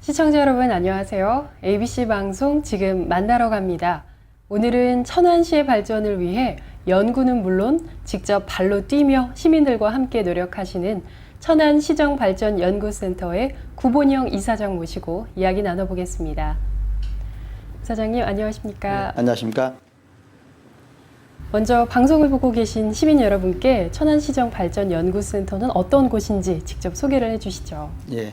시청자 여러분 안녕하세요. ABC 방송 지금 만나러 갑니다. 오늘은 천안시의 발전을 위해 연구는 물론 직접 발로 뛰며 시민들과 함께 노력하시는 천안시정발전연구센터의 구본영 이사장 모시고 이야기 나눠보겠습니다. 사장님 안녕하십니까? 네, 안녕하십니까? 먼저 방송을 보고 계신 시민 여러분께 천안시정발전연구센터는 어떤 곳인지 직접 소개를 해주시죠. 예.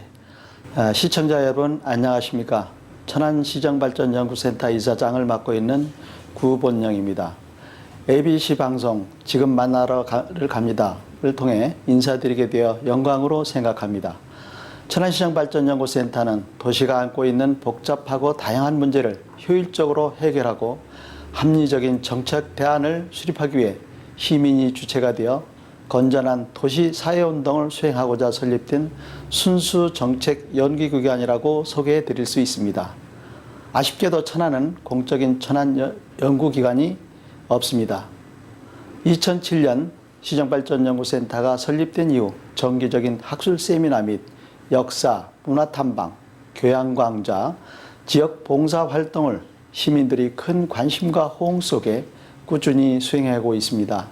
시청자 여러분 안녕하십니까? 천안시정발전연구센터 이사장을 맡고 있는 구본영입니다. ABC 방송 지금 만나러 갑니다를 통해 인사드리게 되어 영광으로 생각합니다. 천안시정발전연구센터는 도시가 안고 있는 복잡하고 다양한 문제를 효율적으로 해결하고 합리적인 정책 대안을 수립하기 위해 시민이 주체가 되어 건전한 도시 사회운동을 수행하고자 설립된 순수 정책 연구기관이라고 소개해 드릴 수 있습니다. 아쉽게도 천안은 공적인 천안 연구기관이 없습니다. 2007년 시정발전연구센터가 설립된 이후 정기적인 학술 세미나 및 역사, 문화탐방, 교양광자, 지역 봉사활동을 시민들이 큰 관심과 호응 속에 꾸준히 수행하고 있습니다.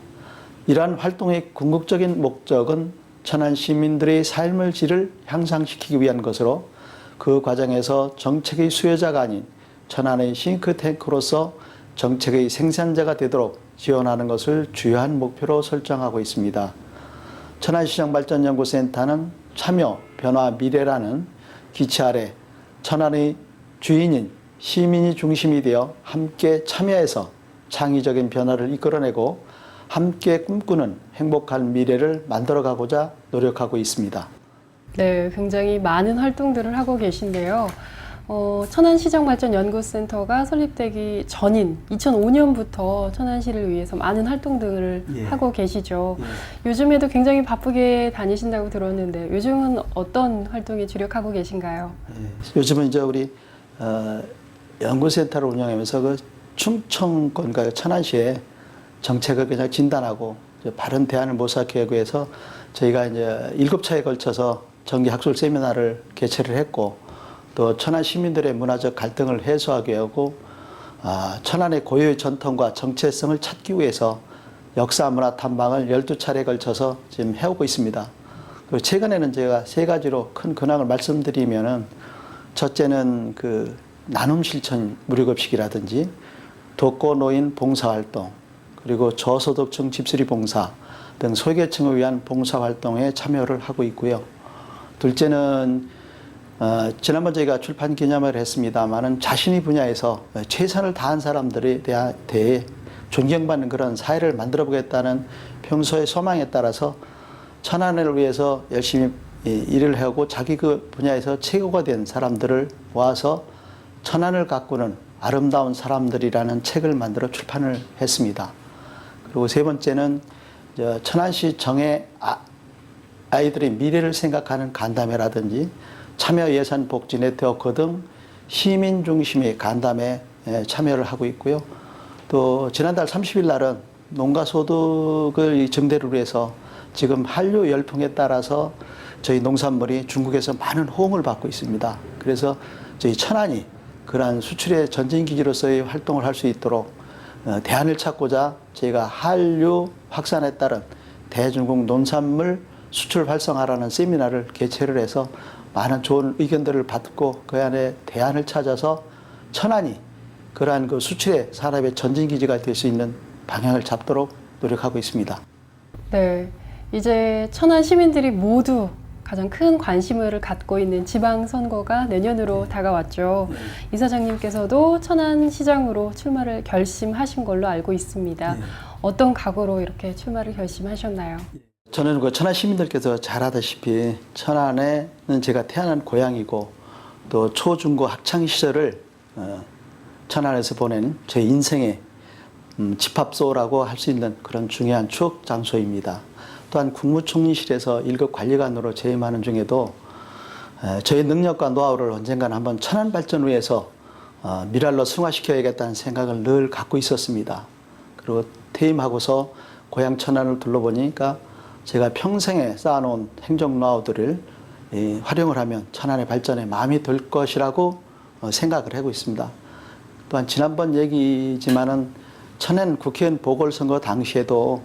이러한 활동의 궁극적인 목적은 천안 시민들의 삶의 질을 향상시키기 위한 것으로 그 과정에서 정책의 수요자가 아닌 천안의 싱크탱크로서 정책의 생산자가 되도록 지원하는 것을 주요한 목표로 설정하고 있습니다. 천안시정발전연구센터는 참여, 변화, 미래라는 기치 아래 천안의 주인인 시민이 중심이 되어 함께 참여해서 창의적인 변화를 이끌어내고 함께 꿈꾸는 행복한 미래를 만들어가고자 노력하고 있습니다. 네, 굉장히 많은 활동들을 하고 계신데요. 천안시정발전연구센터가 설립되기 전인 2005년부터 천안시를 위해서 많은 활동들을 하고 계시죠. 요즘에도 굉장히 바쁘게 다니신다고 들었는데 요즘은 어떤 활동에 주력하고 계신가요? 요즘은 이제 우리 연구센터를 운영하면서 그 충청권과 천안시에 정책을 그냥 진단하고 바른 대안을 모색하기 위해서 저희가 이제 7차에 걸쳐서 정기 학술 세미나를 개최를 했고 또 천안 시민들의 문화적 갈등을 해소하기 하고 천안의 고유의 전통과 정체성을 찾기 위해서 역사 문화 탐방을 12차례에 걸쳐서 지금 해오고 있습니다. 그리고 최근에는 제가 3가지로 큰 근황을 말씀드리면은 첫째는 그 나눔 실천 무료급식이라든지 독거노인 봉사활동 그리고 저소득층 집수리 봉사 등 소외계층을 위한 봉사활동에 참여를 하고 있고요. 둘째는 지난번 저희가 출판 기념회를 했습니다마는 자신의 분야에서 최선을 다한 사람들에 대해 존경받는 그런 사회를 만들어 보겠다는 평소의 소망에 따라서 천안을 위해서 열심히 일을 하고 자기 그 분야에서 최고가 된 사람들을 모아서 천안을 가꾸는 아름다운 사람들이라는 책을 만들어 출판을 했습니다. 그리고 세 번째는 천안시 정의 아이들의 미래를 생각하는 간담회라든지 참여 예산 복지 네트워크 등 시민 중심의 간담회에 참여를 하고 있고요. 또 지난달 30일 날은 농가 소득을 증대를 위해서 지금 한류 열풍에 따라서 저희 농산물이 중국에서 많은 호응을 받고 있습니다. 그래서 저희 천안이 그러한 수출의 전진기지로서의 활동을 할 수 있도록 대안을 찾고자 저희가 한류 확산에 따른 대중국 농산물 수출 활성화라는 세미나를 개최를 해서 많은 좋은 의견들을 받고 그 안에 대안을 찾아서 천안이 그러한 그 수출의 산업의 전진기지가 될 수 있는 방향을 잡도록 노력하고 있습니다. 네, 이제 천안 시민들이 모두 가장 큰 관심을 갖고 있는 지방선거가 내년으로 다가왔죠. 이사장님께서도 천안시장으로 출마를 결심하신 걸로 알고 있습니다. 어떤 각오로 이렇게 출마를 결심하셨나요? 저는 그 천안 시민들께서 잘 아다시피 천안에는 제가 태어난 고향이고 또 초중고 학창 시절을 천안에서 보낸 제 인생의 집합소라고 할 수 있는 그런 중요한 추억 장소입니다. 또한 국무총리실에서 1급 관리관으로 재임하는 중에도 저의 능력과 노하우를 언젠가는 한번 천안 발전을 위해서 미랄로 승화시켜야겠다는 생각을 늘 갖고 있었습니다. 그리고 퇴임하고서 고향 천안을 둘러보니까 제가 평생에 쌓아놓은 행정 노하우들을 활용을 하면 천안의 발전에 마음이 들 것이라고 생각을 하고 있습니다. 또한 지난번 얘기지만은 천안 국회의원 보궐선거 당시에도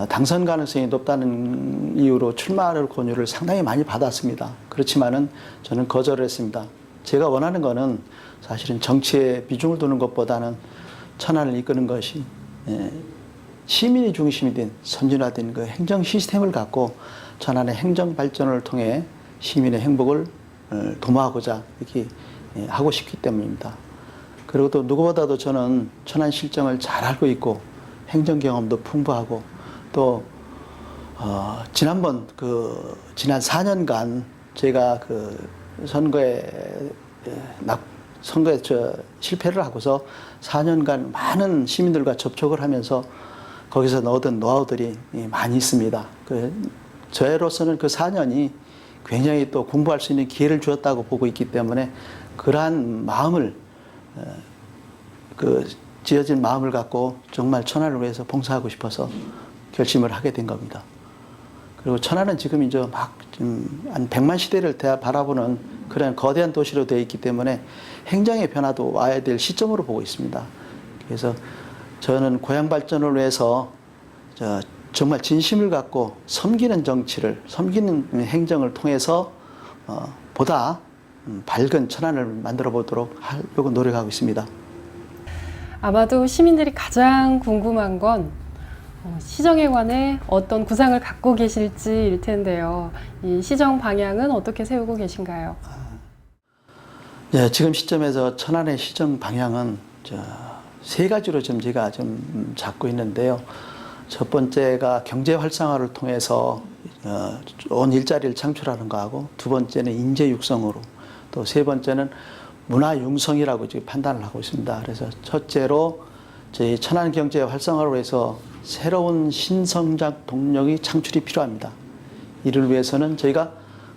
당선 가능성이 높다는 이유로 출마를 권유를 상당히 많이 받았습니다. 그렇지만은 저는 거절을 했습니다. 제가 원하는 거는 사실은 정치에 비중을 두는 것보다는 천안을 이끄는 것이 시민이 중심이 된 선진화된 그 행정 시스템을 갖고 천안의 행정 발전을 통해 시민의 행복을 도모하고자 이렇게 하고 싶기 때문입니다. 그리고 또 누구보다도 저는 천안 실정을 잘 알고 있고 행정 경험도 풍부하고 또 지난 4년간 제가 선거에 실패를 하고서 4년간 많은 시민들과 접촉을 하면서 거기서 얻은 노하우들이 많이 있습니다. 저로서는 그 4년이 굉장히 또 공부할 수 있는 기회를 주었다고 보고 있기 때문에 그러한 마음을 지어진 마음을 갖고 정말 천안을 위해서 봉사하고 싶어서 결심을 하게 된 겁니다. 그리고 천안은 지금 이제 한 100만 시대를 바라보는 그런 거대한 도시로 되어 있기 때문에 행정의 변화도 와야 될 시점으로 보고 있습니다. 그래서 저는 고향 발전을 위해서 정말 진심을 갖고 섬기는 정치를, 섬기는 행정을 통해서 보다 밝은 천안을 만들어 보도록 하려고 노력하고 있습니다. 아마도 시민들이 가장 궁금한 건 시정에 관해 어떤 구상을 갖고 계실지일 텐데요. 이 시정 방향은 어떻게 세우고 계신가요? 네, 지금 시점에서 천안의 시정 방향은 세 가지로 지금 제가 좀 잡고 있는데요. 첫 번째가 경제 활성화를 통해서 좋은 일자리를 창출하는 거하고, 두 번째는 인재 육성으로, 또 세 번째는 문화 융성이라고 지금 판단을 하고 있습니다. 그래서 첫째로 저희 천안 경제 활성화를 위해서 새로운 신성장 동력이 창출이 필요합니다. 이를 위해서는 저희가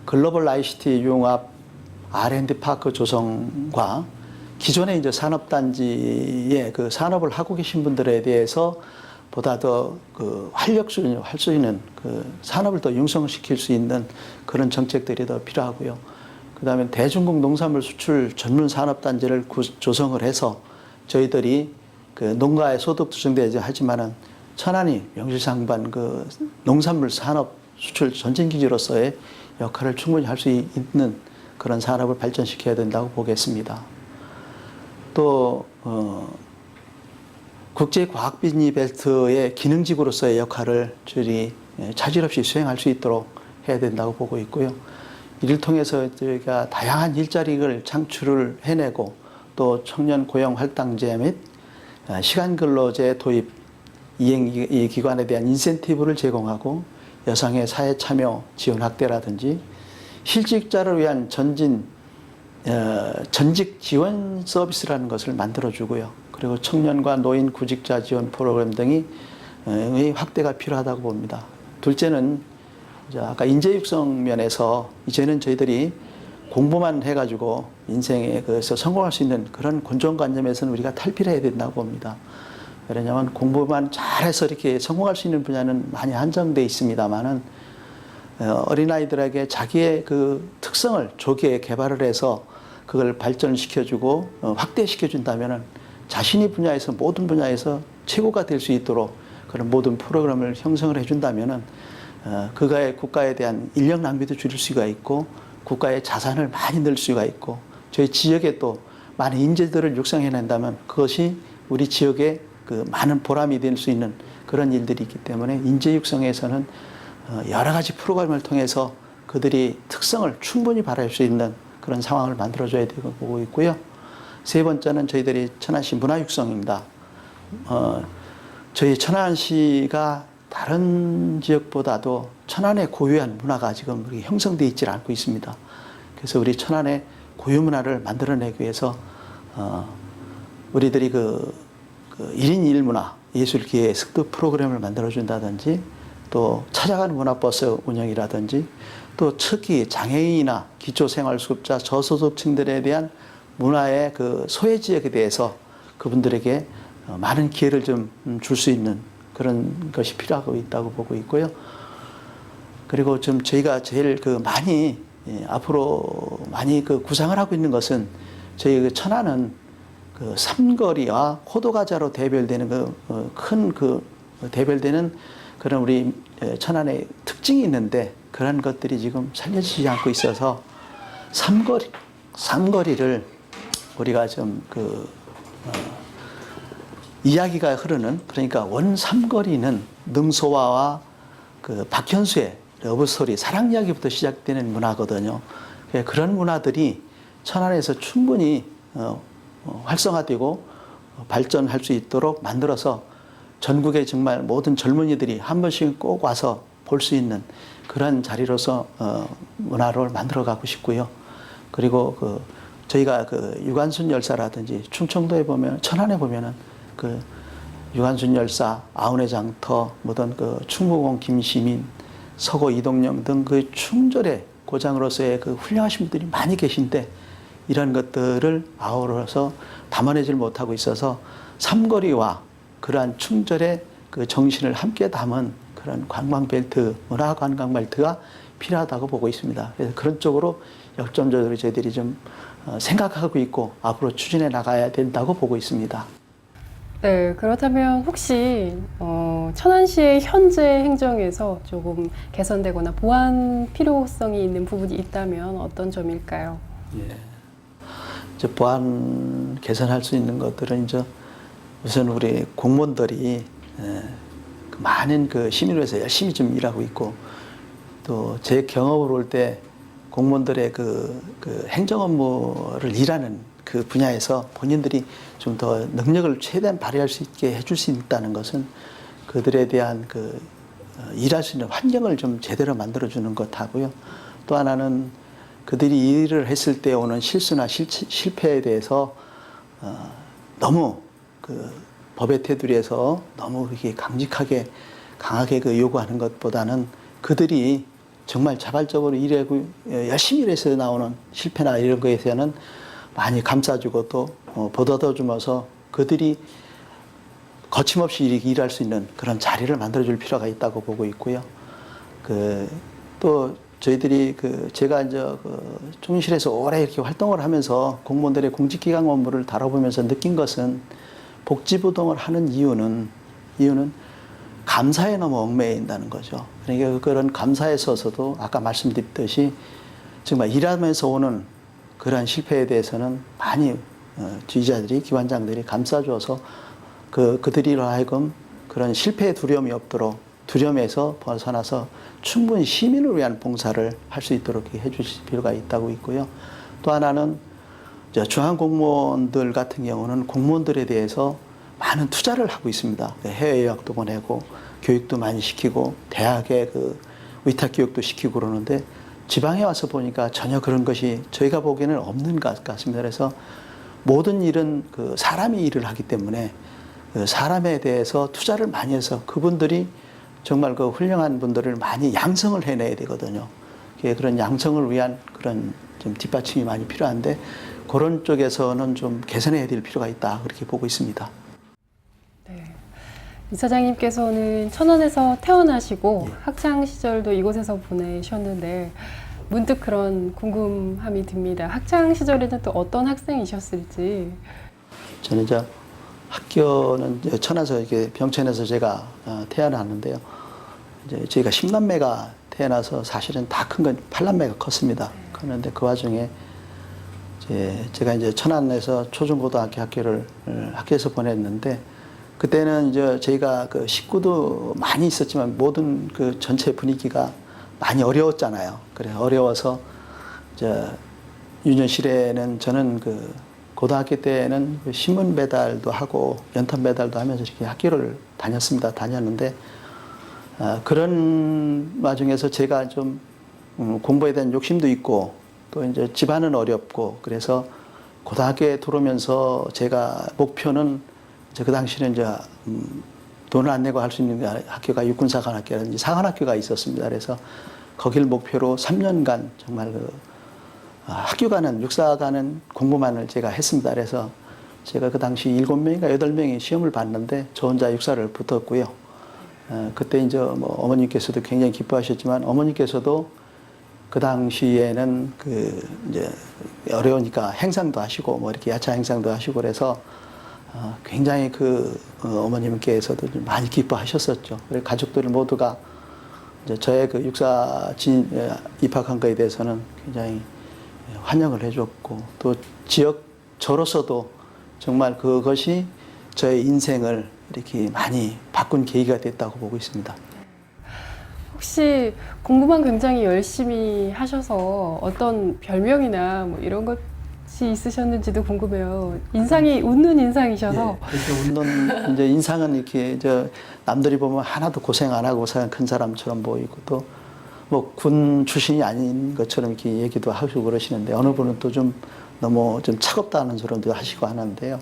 글로벌 ICT 융합 R&D 파크 조성과 기존의 이제 산업단지에 그 산업을 하고 계신 분들에 대해서 보다 더 활력소를 할 수 있는 산업을 더 융성시킬 수 있는 그런 정책들이 더 필요하고요. 그 다음에 대중국 농산물 수출 전문 산업단지를 조성을 해서 저희들이 농가의 소득도 증대하지 하지만은 천안이 명실상부한 농산물 산업 수출 전진기지로서의 역할을 충분히 할 수 있는 그런 산업을 발전시켜야 된다고 보겠습니다. 또 국제과학비즈니스벨트의 기능지구로서의 역할을 저희들이 차질 없이 수행할 수 있도록 해야 된다고 보고 있고요. 이를 통해서 저희가 다양한 일자리를 창출을 해내고 또 청년 고용 할당제 및 시간근로제 도입 이행기관에 대한 인센티브를 제공하고 여성의 사회 참여 지원 확대라든지 실직자를 위한 전직 지원 서비스라는 것을 만들어주고요. 그리고 청년과 노인 구직자 지원 프로그램 등의 확대가 필요하다고 봅니다. 둘째는 아까 인재 육성 면에서 이제는 저희들이 공부만 해가지고 인생에 성공할 수 있는 그런 곤종관념에서는 우리가 탈피해야 된다고 봅니다. 왜냐하면 공부만 잘해서 이렇게 성공할 수 있는 분야는 많이 한정되어 있습니다만은 어린아이들에게 자기의 특성을 조기에 개발을 해서 그걸 발전시켜주고 확대시켜준다면은 자신이 분야에서 모든 분야에서 최고가 될 수 있도록 그런 모든 프로그램을 형성을 해준다면은 그가의 국가에 대한 인력 낭비도 줄일 수가 있고 국가의 자산을 많이 늘 수가 있고 저희 지역에 또 많은 인재들을 육성해낸다면 그것이 우리 지역에 많은 보람이 될 수 있는 그런 일들이 있기 때문에 인재 육성에서는 여러 가지 프로그램을 통해서 그들이 특성을 충분히 발휘할 수 있는 그런 상황을 만들어줘야 되고 보고 있고요. 세 번째는 저희들이 천안시 문화 육성입니다. 저희 천안시가 다른 지역보다도 천안의 고유한 문화가 지금 형성되어 있지 않고 있습니다. 그래서 우리 천안의 고유 문화를 만들어내기 위해서 우리들이 1인 1문화 예술기회 습득 프로그램을 만들어준다든지 또 찾아가는 문화버스 운영이라든지 또 특히 장애인이나 기초생활수급자 저소득층들에 대한 문화의 소외지역에 대해서 그분들에게 많은 기회를 좀 줄 수 있는 그런 것이 필요하고 있다고 보고 있고요. 그리고 좀 저희가 제일 많이 앞으로 많이 구상을 하고 있는 것은 저희 천안은 삼거리와 호두과자로 대별되는 큰 대별되는 그런 우리 천안의 특징이 있는데 그런 것들이 지금 살려지지 않고 있어서 삼거리를 우리가 좀 이야기가 흐르는 그러니까 원 삼거리는 능소화와 박현수의 러브스토리 사랑 이야기부터 시작되는 문화거든요. 그런 문화들이 천안에서 충분히 활성화되고 발전할 수 있도록 만들어서 전국의 정말 모든 젊은이들이 한 번씩 꼭 와서 볼 수 있는 그런 자리로서 문화를 만들어가고 싶고요. 그리고 저희가 유관순 열사라든지 충청도에 보면 천안에 보면은 유관순 열사, 아운의 장터, 뭐든 충무공 김시민, 서고 이동영 등 충절의 고장으로서의 훌륭하신 분들이 많이 계신데 이런 것들을 아우러서 담아내질 못하고 있어서 삼거리와 그러한 충절의 정신을 함께 담은 그런 관광벨트, 문화관광벨트가 필요하다고 보고 있습니다. 그래서 그런 쪽으로 역점적으로 저희들이 좀 생각하고 있고 앞으로 추진해 나가야 된다고 보고 있습니다. 네, 그렇다면 혹시 천안시의 현재 행정에서 조금 개선되거나 보완 필요성이 있는 부분이 있다면 어떤 점일까요? 예. 이제 보완 개선할 수 있는 것들은 이제 우선 우리 공무원들이 많은 시민을 위해서 열심히 좀 일하고 있고 또 제 경험으로 볼 때 공무원들의 행정 업무를 일하는 그 분야에서 본인들이 좀 더 능력을 최대한 발휘할 수 있게 해줄 수 있다는 것은 그들에 대한 일할 수 있는 환경을 좀 제대로 만들어주는 것하고요. 또 하나는 그들이 일을 했을 때 오는 실수나 실패에 대해서 너무 법의 테두리에서 너무 그렇게 강하게 요구하는 것보다는 그들이 정말 자발적으로 일하고 열심히 일해서 나오는 실패나 이런 거에서는 많이 감싸주고 또 보듬어주면서 그들이 거침없이 일할 수 있는 그런 자리를 만들어줄 필요가 있다고 보고 있고요. 또 저희들이 제가 이제 총리실에서 오래 이렇게 활동을 하면서 공무원들의 공직기강 업무를 다뤄보면서 느낀 것은 복지부동을 하는 이유는 감사에 너무 얽매인다는 거죠. 그러니까 그런 감사에 있어서도 아까 말씀드렸듯이 정말 일하면서 오는 그러한 실패에 대해서는 많이 지휘자들이 기관장들이 감싸줘서 그들이로 하여금 그런 실패의 두려움이 없도록 두려움에서 벗어나서 충분히 시민을 위한 봉사를 할 수 있도록 해주실 필요가 있다고 있고요. 또 하나는 중앙 공무원들 같은 경우는 공무원들에 대해서 많은 투자를 하고 있습니다. 해외 유학도 보내고 교육도 많이 시키고 대학에 위탁 교육도 시키고 그러는데 지방에 와서 보니까 전혀 그런 것이 저희가 보기에는 없는 것 같습니다. 그래서 모든 일은 사람이 일을 하기 때문에 사람에 대해서 투자를 많이 해서 그분들이 정말 훌륭한 분들을 많이 양성을 해내야 되거든요. 그런 양성을 위한 그런 좀 뒷받침이 많이 필요한데 그런 쪽에서는 좀 개선해야 될 필요가 있다 그렇게 보고 있습니다. 네. 이사장님께서는 천안에서 태어나시고 학창 시절도 이곳에서 보내셨는데 문득 그런 궁금함이 듭니다. 학창 시절에는 또 어떤 학생이셨을지. 저는 이제 학교는 천안에서 이렇게 병천에서 제가 태어났는데요. 이제 저희가 10남매가 태어나서 사실은 다 큰 건 8남매가 컸습니다. 그런데 그 와중에 제가 이제 천안에서 초중고등학교 학교에서 보냈는데 그때는 이제 저희가 식구도 많이 있었지만 모든 전체 분위기가 많이 어려웠잖아요. 그래 어려워서 유년실에는 저는 고등학교 때는 신문 배달도 하고 연탄 배달도 하면서 이렇게 학교를 다녔는데 그런 와중에서 제가 좀 공부에 대한 욕심도 있고 또 이제 집안은 어렵고 그래서 고등학교에 들어오면서 제가 목표는 그 당시에는 이제 돈을 안 내고 할 수 있는 학교가 육군사관학교라든지 사관학교가 있었습니다. 그래서 거길 목표로 3년간 정말 학교 가는 육사 가는 공부만을 제가 했습니다. 그래서 제가 그 당시 7명인가 8명이 시험을 봤는데 저 혼자 육사를 붙었고요. 그때 이제 뭐 어머니께서도 굉장히 기뻐하셨지만 어머니께서도 그 당시에는 그 이제 어려우니까 행상도 하시고 뭐 이렇게 야차 행상도 하시고 그래서 굉장히 어머님께서도 좀 많이 기뻐하셨었죠. 그래서 가족들 모두가 이제 저의 그 육사 입학한 거에 대해서는 굉장히 환영을 해줬고 또 저로서도 정말 그것이 저의 인생을 이렇게 많이 바꾼 계기가 됐다고 보고 있습니다. 혹시 공부만 굉장히 열심히 하셔서 어떤 별명이나 뭐 이런 것이 있으셨는지도 궁금해요. 인상이 웃는 인상이셔서. 예, 이렇게 웃는 이제 인상은 이렇게 남들이 보면 하나도 고생 안 하고 사는 큰 사람처럼 보이고 또 뭐 군 출신이 아닌 것처럼 이렇게 얘기도 하시고 그러시는데 어느 분은 또 좀 너무 좀 차갑다는 소리도 하시고 하는데요.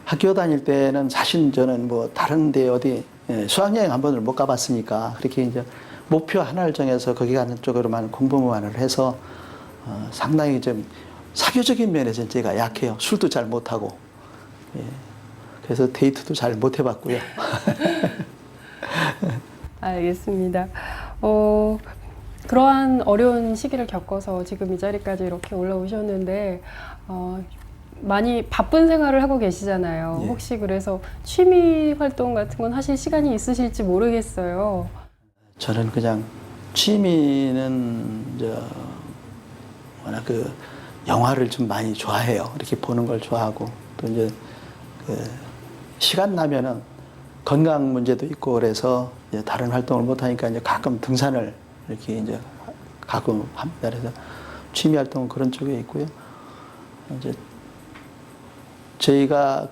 학교 다닐 때는 사실 저는 뭐 다른 데 어디 수학여행 한 번을 못 가봤으니까 그렇게 이제 목표 하나를 정해서 거기 가는 쪽으로만 공부만을 해서 상당히 좀 사교적인 면에서는 제가 약해요. 술도 잘 못하고. 예. 그래서 데이트도 잘 못 해봤고요. 알겠습니다. 그러한 어려운 시기를 겪어서 지금 이 자리까지 이렇게 올라오셨는데 많이 바쁜 생활을 하고 계시잖아요. 예. 혹시 그래서 취미 활동 같은 건 하실 시간이 있으실지 모르겠어요. 저는 그냥 취미는 워낙 영화를 좀 많이 좋아해요. 이렇게 보는 걸 좋아하고 또 이제 시간 나면은 건강 문제도 있고 그래서 이제 다른 활동을 못 하니까 이제 가끔 등산을 이렇게 이제 가끔 합니다. 그래서 취미 활동은 그런 쪽에 있고요. 이제 저희가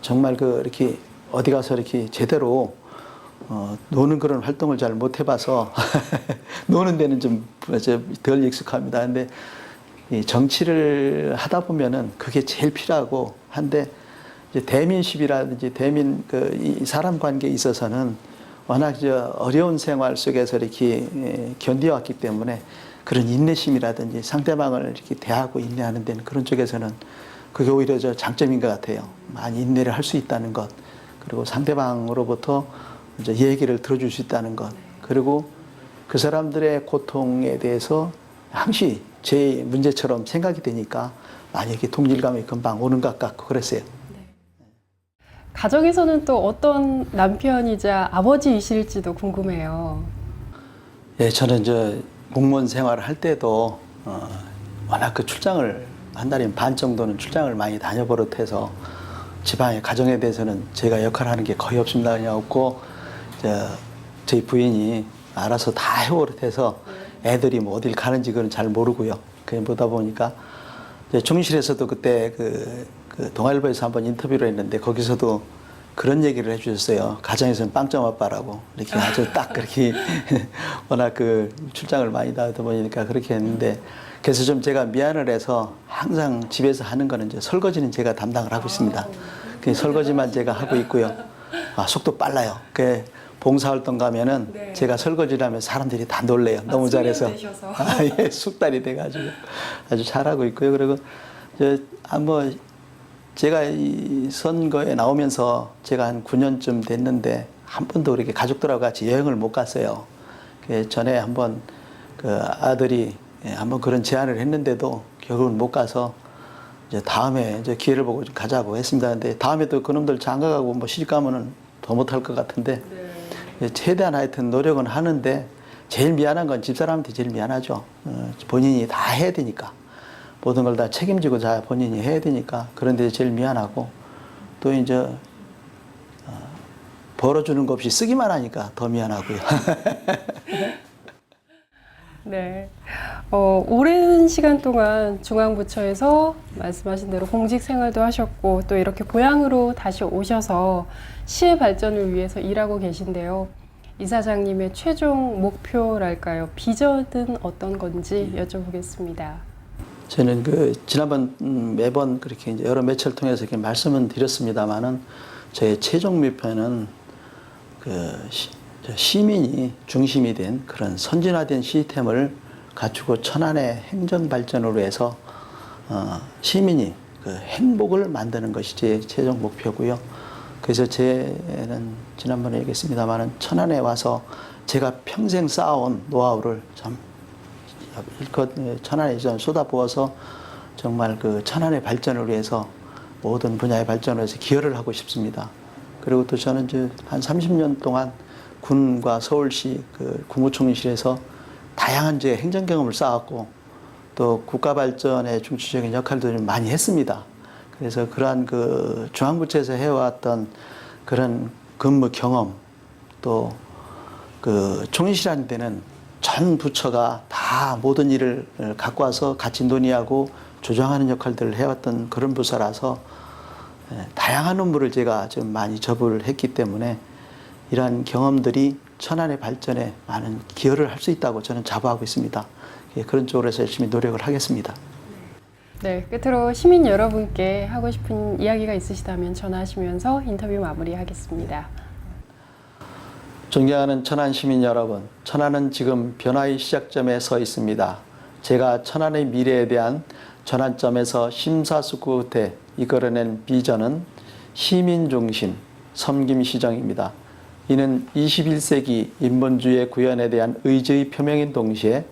정말 이렇게 어디 가서 이렇게 제대로 노는 그런 활동을 잘 못 해봐서 노는 데는 좀 덜 익숙합니다. 근데 이 정치를 하다 보면은 그게 제일 필요하고 한데 이제 대민십이라든지 이 사람 관계에 있어서는 워낙 어려운 생활 속에서 이렇게 견뎌왔기 때문에 그런 인내심이라든지 상대방을 이렇게 대하고 인내하는 데는 그런 쪽에서는 그게 오히려 장점인 것 같아요. 많이 인내를 할 수 있다는 것, 그리고 상대방으로부터 이제 얘기를 들어줄 수 있다는 것, 그리고 그 사람들의 고통에 대해서 항시 제 문제처럼 생각이 되니까 많이 이렇게 동질감이 금방 오는 것 같고 그랬어요. 가정에서는 또 어떤 남편이자 아버지이실지도 궁금해요. 예, 저는 공무원 생활을 할 때도 워낙 출장을 한 달에 반 정도는 출장을 많이 다녀버릇해서 집안의 가정에 대해서는 제가 역할을 하는 게 거의 없습니다. 그냥 없고 저희 부인이 알아서 다 해버릇해서 애들이 뭐 어딜 가는지 그건 잘 모르고요. 그냥 보다 보니까 종실에서도 그때 동아일보에서 한번 인터뷰를 했는데 거기서도 그런 얘기를 해주셨어요. 가정에서는 빵점 아빠라고 이렇게 아주 딱 그렇게 워낙 출장을 많이 다니다 보니까 그렇게 했는데 그래서 좀 제가 미안을 해서 항상 집에서 하는 거는 설거지는 제가 담당을 하고 있습니다. 그 설거지만 제가 하고 있고요. 속도 빨라요. 봉사활동 가면은 네. 제가 설거지를 하면 사람들이 다 놀래요. 너무 잘해서. 예, 숙달이 돼가지고 아주 잘하고 있고요. 그리고 제가 이 선거에 나오면서 제가 한 9년쯤 됐는데 한 번도 그렇게 가족들하고 같이 여행을 못 갔어요. 전에 한번 아들이 한번 그런 제안을 했는데도 결국은 못 가서 이제 다음에 기회를 보고 좀 가자고 했습니다. 근데 다음에 또 그놈들 장가 가고 뭐 시집 가면은 더 못할 것 같은데 최대한 하여튼 노력은 하는데 제일 미안한 건 집사람한테 제일 미안하죠. 본인이 다 해야 되니까. 모든 걸 다 책임지고 다 본인이 해야 되니까 그런데 제일 미안하고 또 이제 벌어주는 거 없이 쓰기만 하니까 더 미안하고요. 네. 오랜 시간 동안 중앙부처에서 말씀하신 대로 공직 생활도 하셨고 또 이렇게 고향으로 다시 오셔서 시의 발전을 위해서 일하고 계신데요. 이사장님의 최종 목표랄까요? 비전은 어떤 건지 여쭤보겠습니다. 저는 지난번 매번 그렇게 이제 여러 매체를 통해서 이렇게 말씀은 드렸습니다만은 저의 최종 목표는 시민이 중심이 된 그런 선진화된 시스템을 갖추고 천안의 행정 발전으로 해서 시민이 그 행복을 만드는 것이 제 최종 목표고요. 그래서 저는 지난번에 얘기했습니다마는 천안에 와서 제가 평생 쌓아온 노하우를 참 일껏 천안에 쏟아부어서 정말 그 천안의 발전을 위해서 모든 분야의 발전을 위해서 기여를 하고 싶습니다. 그리고 또 저는 이제 한 30년 동안 군과 서울시 그 국무총리실에서 다양한 제 행정 경험을 쌓았고 또 국가 발전의 중추적인 역할도 좀 많이 했습니다. 그래서 그러한 그 중앙부처에서 해왔던 그런 근무 경험 또 그 총리실한 데는 전 부처가 다 모든 일을 갖고 와서 같이 논의하고 조정하는 역할들을 해왔던 그런 부서라서 다양한 업무를 제가 좀 많이 접을 했기 때문에 이러한 경험들이 천안의 발전에 많은 기여를 할 수 있다고 저는 자부하고 있습니다. 그런 쪽으로 해서 열심히 노력을 하겠습니다. 네, 끝으로 시민 여러분께 하고 싶은 이야기가 있으시다면 전화하시면서 인터뷰 마무리하겠습니다. 존경하는 천안 시민 여러분, 천안은 지금 변화의 시작점에 서 있습니다. 제가 천안의 미래에 대한 전환점에서 심사숙고 끝에 이끌어낸 비전은 시민 중심 섬김 시정입니다. 이는 21세기 인본주의 구현에 대한 의지의 표명인 동시에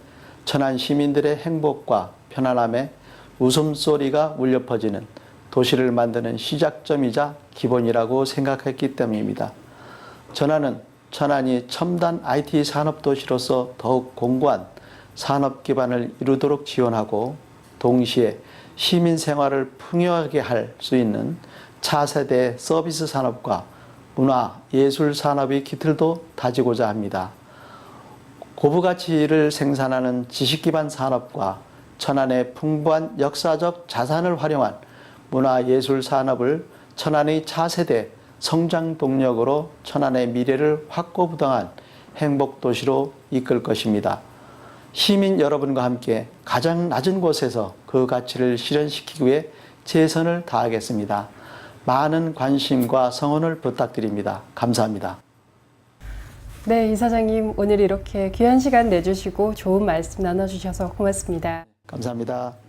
천안 시민들의 행복과 편안함에 웃음소리가 울려 퍼지는 도시를 만드는 시작점이자 기본이라고 생각했기 때문입니다. 천안이 첨단 IT 산업도시로서 더욱 공고한 산업 기반을 이루도록 지원하고 동시에 시민 생활을 풍요하게 할 수 있는 차세대 서비스 산업과 문화, 예술 산업의 기틀도 다지고자 합니다. 고부가치를 생산하는 지식 기반 산업과 천안의 풍부한 역사적 자산을 활용한 문화, 예술 산업을 천안의 차세대 성장 동력으로 천안의 미래를 확고부동한 행복도시로 이끌 것입니다. 시민 여러분과 함께 가장 낮은 곳에서 그 가치를 실현시키기 위해 최선을 다하겠습니다. 많은 관심과 성원을 부탁드립니다. 감사합니다. 네, 이사장님 오늘 이렇게 귀한 시간 내주시고 좋은 말씀 나눠주셔서 고맙습니다. 감사합니다.